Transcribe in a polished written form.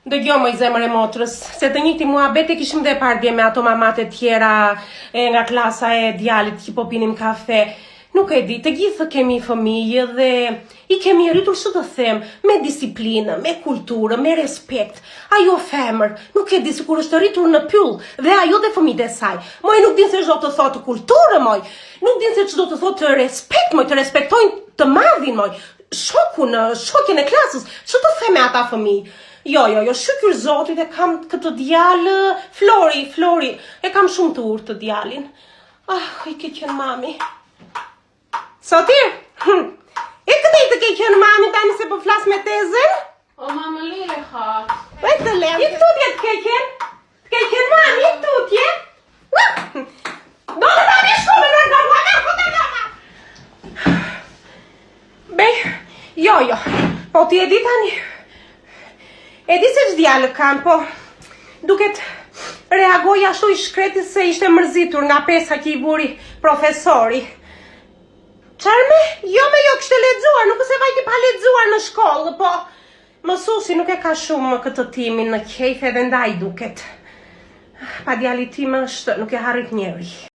Dëgjo më i zemër e motrës, se të njëjti muhabet e kishim dhe pardje me ato mamat e tjera nga klasa e djalit që po pinim kafe. Nuk e di, të gjithë kemi fëmijë dhe i kemi rritur së të them, me disiplinë, me kulturë, me respekt. Ajo femër, nuk e di sikur është rritur në pyll, dhe ajo dhe fëmijët e saj. Moj nuk din se çdo të thotë kulturë, moj. Nuk din se çdo të thotë respekt, moj, të respektojnë të madhin, moj. Shokjen e klasës, ç'do të them me ata fëmijë? Jo, shukër Zotit e kam këtë djalë, Flori, e kam shumë të urtë të djalin. I ke qenë mami. Sotir, e këtë i të ke qenë mami, tani se po flas me tezën? O, mamë lire hatë. E të lem. I tutje të ke qenë? Të ke qenë mami, i tutje? Do të da mi shkullë në gërë, Bej, jo, po ti e di tani. E di se ç'djalë kam, po duket reagoj ashtu i shkreti se ishte mërzitur nga pesa që i buri profesori. Çarme? Jo, kishte lexuar, nuk se vajti pa lexuar në shkollë, po mësuesi nuk e ka shumë këtë timin në qejf edhe ndaj duket. Pa djalit tim është, nuk e harrit njeri.